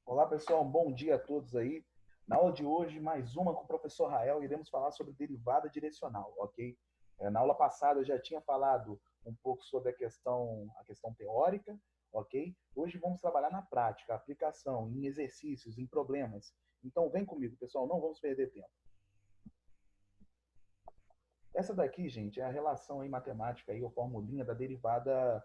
Olá, pessoal. Bom dia a todos aí. Na aula de hoje, mais uma com o professor Rael, iremos falar sobre derivada direcional, ok? Na aula passada eu já tinha falado um pouco sobre a questão teórica, ok? Hoje vamos trabalhar na prática, aplicação, em exercícios, em problemas. Então vem comigo, pessoal, não vamos perder tempo. Essa daqui, gente, é a relação aí matemática, aí, a formulinha da derivada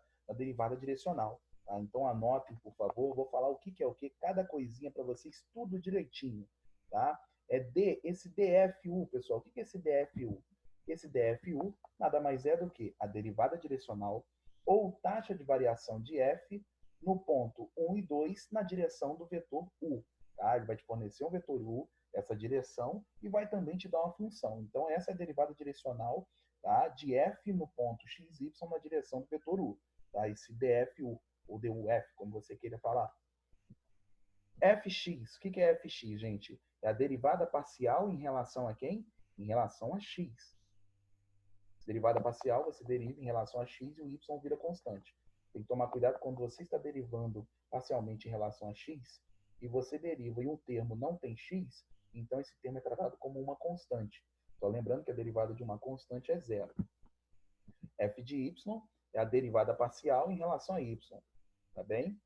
direcional. Tá? Então anotem, por favor, eu vou falar o que é o que, cada coisinha para vocês, tudo direitinho. Tá? Esse DFU, pessoal, o que é esse DFU? Esse DFU nada mais é do que a derivada direcional ou taxa de variação de f no ponto 1 e 2 na direção do vetor u. Tá? Ele vai te fornecer um vetor u, essa direção, e vai também te dar uma função. Então, essa é a derivada direcional, tá, de f no ponto x, y na direção do vetor u. Tá? Esse dfu, ou duf, como você queira falar. Fx, o que é fx, gente? É a derivada parcial em relação a quem? Em relação a x. Derivada parcial, você deriva em relação a x e o y vira constante. Tem que tomar cuidado quando você está derivando parcialmente em relação a x e você deriva e um termo não tem x, então esse termo é tratado como uma constante. Só lembrando que a derivada de uma constante é zero. F de y é a derivada parcial em relação a y. Tá bem?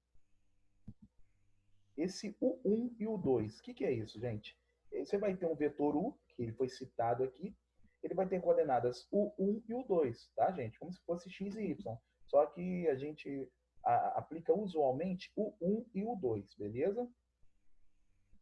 Esse U1 e o 2, o que é isso, gente? Você vai ter um vetor U, que ele foi citado aqui, ele vai ter coordenadas U1 e U2, tá, gente? Como se fosse x e y. Só que a gente aplica usualmente U1 e U2, beleza?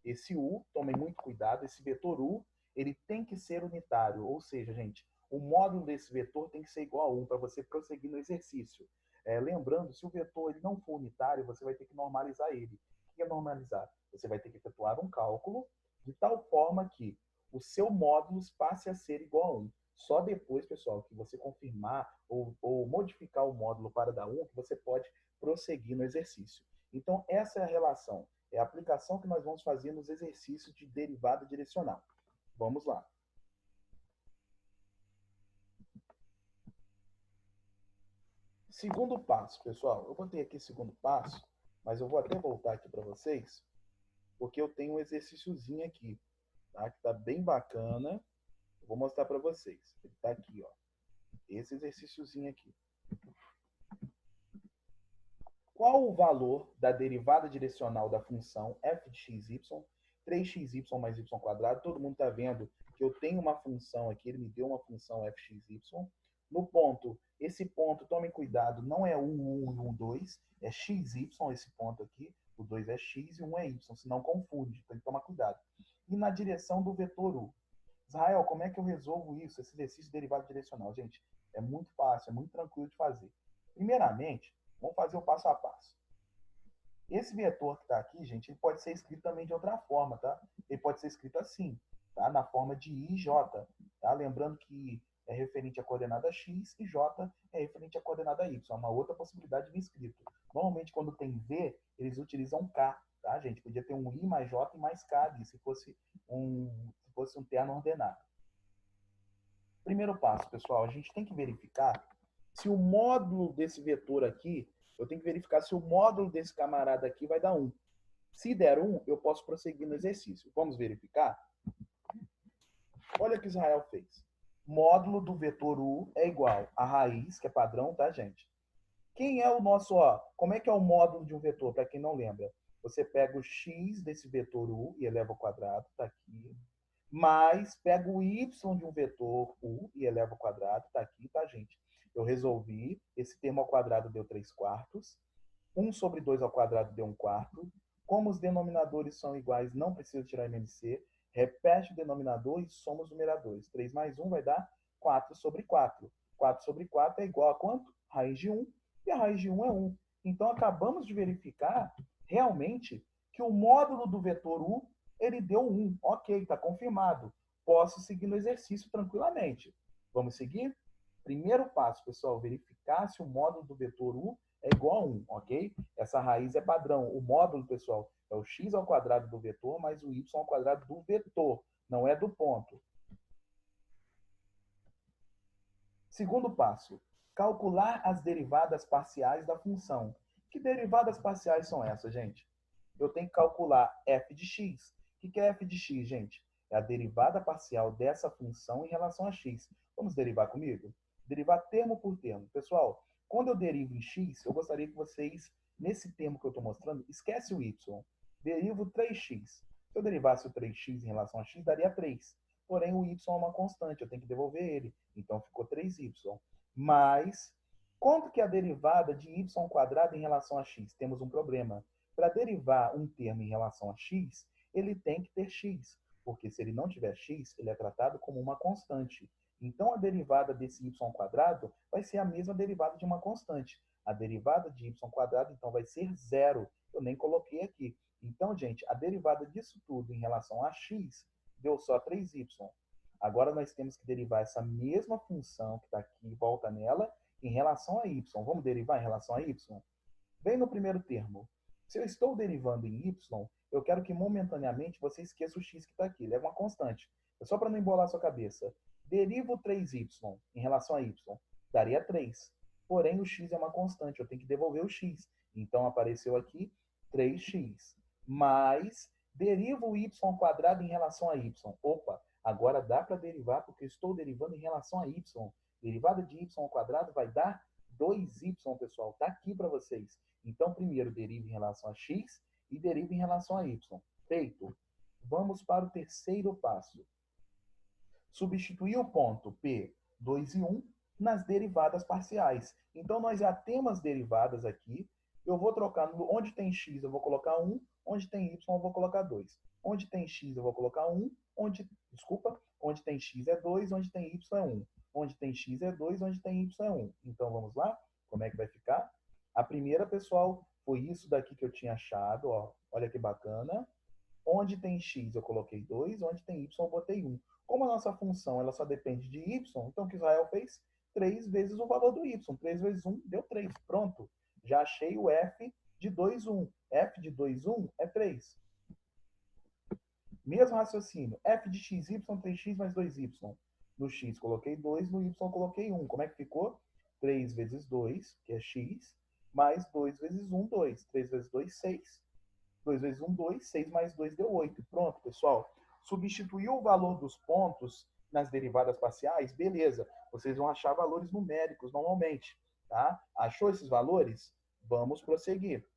Esse U, tomem muito cuidado, esse vetor U, ele tem que ser unitário, ou seja, gente, o módulo desse vetor tem que ser igual a 1 para você prosseguir no exercício. Lembrando, se o vetor ele não for unitário, você vai ter que normalizar ele. O que é normalizar? Você vai ter que efetuar um cálculo de tal forma que o seu módulo passe a ser igual a 1. Só depois, pessoal, que você confirmar ou modificar o módulo para dar 1, que você pode prosseguir no exercício. Então, essa é a relação. É a aplicação que nós vamos fazer nos exercícios de derivada direcional. Vamos lá. Segundo passo, pessoal. Eu botei aqui segundo passo, mas eu vou até voltar aqui para vocês, porque eu tenho um exercíciozinho aqui, tá? Que está bem bacana. Eu vou mostrar para vocês. Ele está aqui, ó. Esse exercíciozinho aqui. Qual o valor da derivada direcional da função f de xy, 3xy mais y quadrado? Todo mundo está vendo que eu tenho uma função aqui, ele me deu uma função fxy. No ponto, esse ponto, tomem cuidado, não é 1, 1 e 1, 2, é xy, esse ponto aqui, o 2 é x e 1 é y, senão confunde, tem que tomar cuidado. E na direção do vetor u. Israel, como é que eu resolvo isso, esse exercício de derivada direcional? Gente, é muito fácil, é muito tranquilo de fazer. Primeiramente, vamos fazer o passo a passo. Esse vetor que está aqui, gente, ele pode ser escrito também de outra forma, tá? Ele pode ser escrito assim, tá? Na forma de I e J, tá? Lembrando que é referente à coordenada x e j é referente à coordenada y. É uma outra possibilidade de vir escrito. Normalmente, quando tem v, eles utilizam k, tá, gente? Podia ter um i mais j e mais k ali, se fosse um terno ordenado. Primeiro passo, pessoal, a gente tem que verificar se o módulo desse vetor aqui, eu tenho que verificar se o módulo desse camarada aqui vai dar 1. Se der 1, eu posso prosseguir no exercício. Vamos verificar? Olha o que Israel fez. Módulo do vetor u é igual a raiz, que é padrão, tá, gente? Quem é o nosso, ó, como é que é o módulo de um vetor, para quem não lembra? Você pega o x desse vetor u e eleva ao quadrado, tá aqui, mais pega o y de um vetor u e eleva ao quadrado, tá aqui, tá, gente? Eu resolvi, esse termo ao quadrado deu 3 quartos, 1 sobre 2 ao quadrado deu 1 quarto. Como os denominadores são iguais, não precisa tirar MMC. Repete o denominador e soma os numeradores. 3 mais 1 vai dar 4 sobre 4. 4 sobre 4 é igual a quanto? Raiz de 1. E a raiz de 1 é 1. Então, acabamos de verificar, realmente, que o módulo do vetor u, ele deu 1. Ok, está confirmado. Posso seguir no exercício tranquilamente. Vamos seguir? Primeiro passo, pessoal, verificar se o módulo do vetor u é igual a 1, ok? Essa raiz é padrão. O módulo, pessoal, é o x ao quadrado do vetor mais o y ao quadrado do vetor, não é do ponto. Segundo passo, calcular as derivadas parciais da função. Que derivadas parciais são essas, gente? eu tenho que calcular f de x. O que é f de x, gente? É a derivada parcial dessa função em relação a x. Vamos derivar comigo? Derivar termo por termo. Pessoal, quando eu derivo em x, eu gostaria que vocês, nesse termo que eu estou mostrando, esquece o y. Derivo 3x. Se eu derivasse o 3x em relação a x, daria 3. Porém, o y é uma constante, eu tenho que devolver ele. Então, ficou 3y. Mas, quanto que é a derivada de y quadrado em relação a x? Temos um problema. Para derivar um termo em relação a x, ele tem que ter x. Porque se ele não tiver x, ele é tratado como uma constante. Então, a derivada desse y quadrado vai ser a mesma derivada de uma constante. A derivada de y quadrado, então, vai ser zero. Eu nem coloquei aqui. Então, gente, a derivada disso tudo em relação a x deu só 3y. Agora nós temos que derivar essa mesma função que está aqui, volta nela, em relação a y. Vamos derivar em relação a y? Bem no primeiro termo. Se eu estou derivando em y, eu quero que momentaneamente você esqueça o x que está aqui. Ele é uma constante. É só para não embolar a sua cabeça. Derivo 3y em relação a y. Daria 3. Porém, o x é uma constante. Eu tenho que devolver o x. Então, apareceu aqui 3x. Mais, derivo o y quadrado em relação a y. Opa, agora dá para derivar porque eu estou derivando em relação a y. Derivada de y ao quadrado vai dar 2y, pessoal. Está aqui para vocês. Então, primeiro deriva em relação a x e deriva em relação a y. Feito. Vamos para o terceiro passo. Substituir o ponto P, 2 e 1 nas derivadas parciais. Então, nós já temos as derivadas aqui. Eu vou trocar, onde tem x eu vou colocar 1, onde tem y eu vou colocar 2. Onde tem x eu vou colocar 1, onde tem x é 2, onde tem y é 1. Onde tem x é 2, onde tem y é 1. Então, vamos lá? Como é que vai ficar? A primeira, pessoal, foi isso daqui que eu tinha achado. Ó. Olha que bacana. Onde tem x eu coloquei 2, onde tem y eu botei 1. Como a nossa função ela só depende de y, então o que Israel fez? 3 vezes o valor do y. 3 vezes 1 deu 3. Pronto. Já achei o f de 2, 1. f de 2, 1 é 3. Mesmo raciocínio. f de xy, 3x mais 2y. No x coloquei 2, no y coloquei 1. Como é que ficou? 3 vezes 2, que é x, mais 2 vezes 1, 2. 3 vezes 2, 6. 2 vezes 1, 2. 6 mais 2 deu 8. Pronto, pessoal. Substituiu o valor dos pontos nas derivadas parciais? Beleza. Vocês vão achar valores numéricos normalmente. Tá? Achou esses valores? Vamos prosseguir.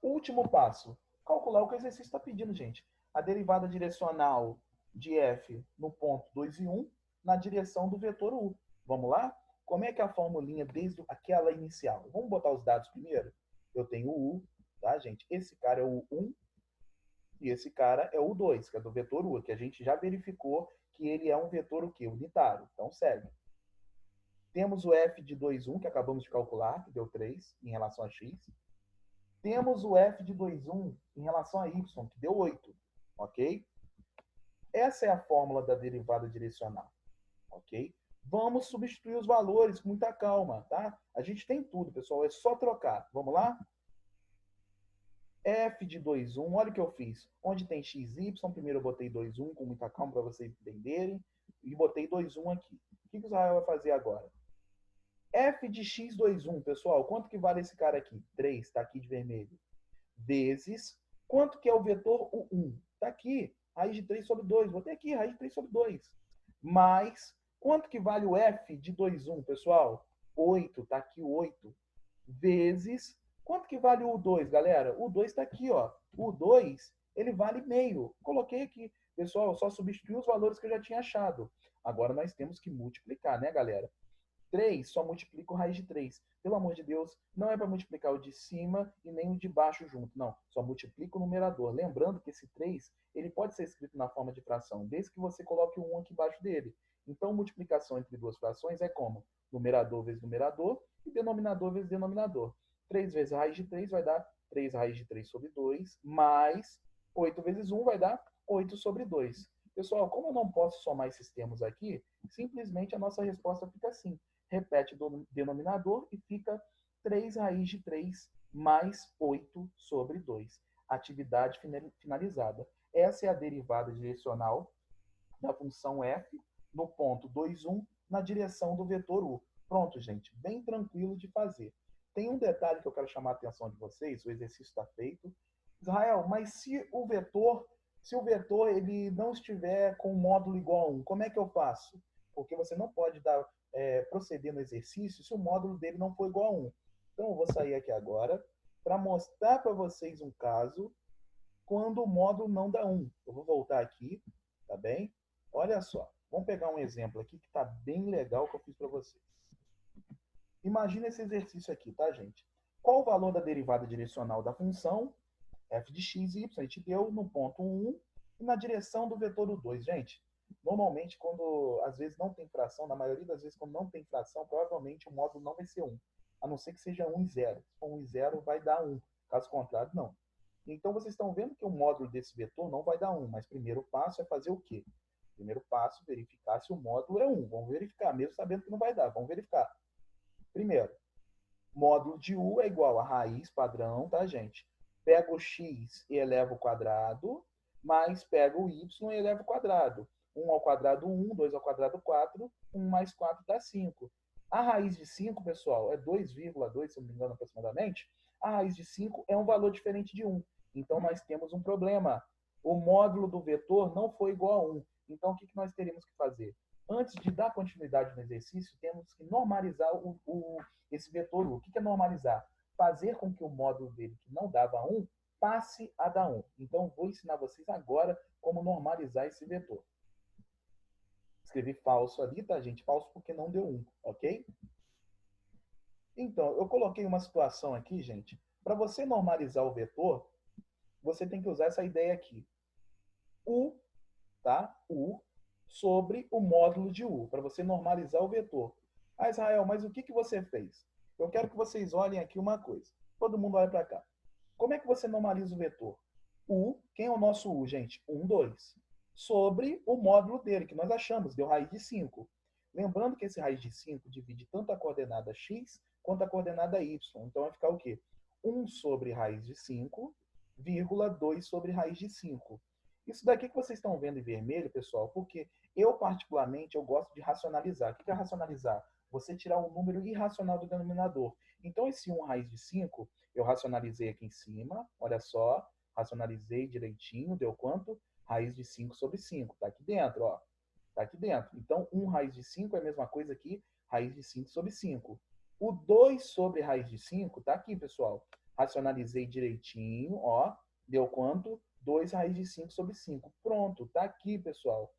Último passo. Calcular o que o exercício está pedindo, gente. A derivada direcional de f no ponto 2 e 1 na direção do vetor u. Vamos lá? Como é que é a formulinha desde aquela inicial? Vamos botar os dados primeiro? Eu tenho o u, tá, gente? Esse cara é o 1 e esse cara é o 2, que é do vetor u, que a gente já verificou que ele é um vetor o quê? Unitário. Então, segue. Temos o f de 2, 1, que acabamos de calcular, que deu 3 em relação a x. Temos o f de 2, 1 em relação a y, que deu 8. Ok? Essa é a fórmula da derivada direcional. Ok? Vamos substituir os valores com muita calma, tá? A gente tem tudo, pessoal, é só trocar. Vamos lá? f de 2, 1, olha o que eu fiz. Onde tem x, y, primeiro eu botei 2, 1 com muita calma para vocês entenderem. E botei 2, 1 aqui. O que o Israel vai fazer agora? f de x, 2, 1, pessoal, quanto que vale esse cara aqui? 3, está aqui de vermelho. Vezes, quanto que é o vetor o 1? Está aqui, raiz de 3 sobre 2. Botei aqui, raiz de 3 sobre 2. Mais, quanto que vale o f de 2, 1, pessoal? 8, está aqui o 8. Vezes, quanto que vale o 2, galera? O 2 está aqui, ó. O 2, ele vale meio. Coloquei aqui. Pessoal, eu só substituí os valores que eu já tinha achado. Agora nós temos que multiplicar, né, galera? 3 só multiplica o raiz de 3. Pelo amor de Deus, não é para multiplicar o de cima e nem o de baixo junto. Não, só multiplica o numerador. Lembrando que esse 3 ele pode ser escrito na forma de fração, desde que você coloque o 1 aqui embaixo dele. Então, multiplicação entre duas frações é como? Numerador vezes numerador e denominador vezes denominador. 3 vezes a raiz de 3 vai dar 3 raiz de 3 sobre 2, mais 8 vezes 1 vai dar 8 sobre 2. Pessoal, como eu não posso somar esses termos aqui, simplesmente a nossa resposta fica assim. Repete o denominador e fica 3 raiz de 3 mais 8 sobre 2. Atividade finalizada. Essa é a derivada direcional da função f no ponto 2, 1, na direção do vetor u. Pronto, gente. Bem tranquilo de fazer. tem um detalhe que eu quero chamar a atenção de vocês, o exercício está feito. Israel, mas se o vetor ele não estiver com o módulo igual a 1, como é que eu faço? Porque você não pode proceder no exercício se o módulo dele não for igual a 1. Então, eu vou sair aqui agora para mostrar para vocês um caso quando o módulo não dá 1. Eu vou voltar aqui, tá bem? Olha só, vamos pegar um exemplo aqui que está bem legal que eu fiz para vocês. Imagina esse exercício aqui, tá, gente? Qual o valor da derivada direcional da função f de x e y? A gente deu no ponto 1 e na direção do vetor o 2. Gente, normalmente, quando às vezes não tem fração, na maioria das vezes, quando não tem fração, provavelmente o módulo não vai ser 1. A não ser que seja 1 e 0. Se for 1 e 0, vai dar 1. Caso contrário, não. Então, vocês estão vendo que o módulo desse vetor não vai dar 1, mas o primeiro passo é fazer o quê? Primeiro passo, verificar se o módulo é 1. Vamos verificar, mesmo sabendo que não vai dar. Vamos verificar. Primeiro, módulo de u é igual a raiz padrão, tá, gente? Pego o x e elevo ao quadrado, mais pego o y e elevo ao quadrado. 1 ao quadrado, 1, 2 ao quadrado, 4, 1 mais 4 dá 5. A raiz de 5, pessoal, é 2,2, se eu não me engano, aproximadamente. A raiz de 5 é um valor diferente de 1. Então, nós temos um problema. O módulo do vetor não foi igual a 1. Então, o que nós teríamos que fazer? Antes de dar continuidade no exercício, temos que normalizar esse vetor u. O que é normalizar? Fazer com que o módulo dele, que não dava 1, passe a dar 1. Então, vou ensinar vocês agora como normalizar esse vetor. Escrevi falso ali, tá, gente? Falso porque não deu 1, ok? Então, eu coloquei uma situação aqui, gente. Para você normalizar o vetor, você tem que usar essa ideia aqui. U, tá? U sobre o módulo de U, para você normalizar o vetor. Ah, Israel, mas o que você fez? Eu quero que vocês olhem aqui uma coisa. Todo mundo olha para cá. Como é que você normaliza o vetor? U, quem é o nosso U, gente? 1, 2. Sobre o módulo dele, que nós achamos, deu raiz de 5. Lembrando que esse raiz de 5 divide tanto a coordenada x quanto a coordenada y. Então vai ficar o quê? 1 sobre raiz de 5, vírgula 2 sobre raiz de 5. Isso daqui que vocês estão vendo em vermelho, pessoal, porque eu, particularmente, eu gosto de racionalizar. O que é racionalizar? Você tirar um número irracional do denominador. Então, esse 1 raiz de 5, eu racionalizei aqui em cima, olha só, racionalizei direitinho, deu quanto? Raiz de 5 sobre 5, tá aqui dentro, ó. Tá aqui dentro. Então, 1 raiz de 5 é a mesma coisa que raiz de 5 sobre 5. O 2 sobre raiz de 5 tá aqui, pessoal. Racionalizei direitinho, ó, deu quanto? 2 raiz de 5 sobre 5. Pronto, tá aqui, pessoal.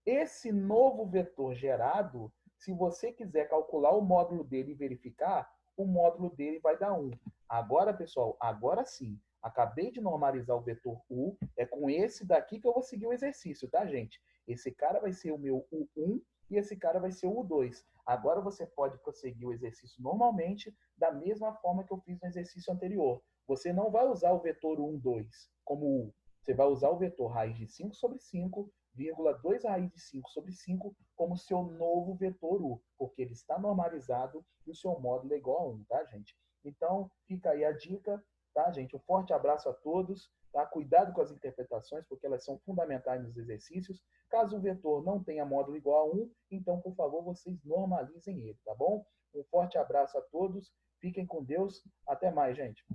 Esse novo vetor gerado, se você quiser calcular o módulo dele e verificar, o módulo dele vai dar 1. Agora, pessoal, agora sim. Acabei de normalizar o vetor U. É com esse daqui que eu vou seguir o exercício, tá, gente? Esse cara vai ser o meu U1 e esse cara vai ser o U2. Agora você pode prosseguir o exercício normalmente, da mesma forma que eu fiz no exercício anterior. Você não vai usar o vetor 1, 2 como U. Você vai usar o vetor raiz de 5 sobre 5, vírgula 2 raiz de 5 sobre 5 como seu novo vetor U, porque ele está normalizado e o seu módulo é igual a 1, tá, gente? Então, fica aí a dica, tá, gente? Um forte abraço a todos, tá? Cuidado com as interpretações, porque elas são fundamentais nos exercícios. Caso o vetor não tenha módulo igual a 1, então, por favor, vocês normalizem ele, tá bom? Um forte abraço a todos, fiquem com Deus, até mais, gente.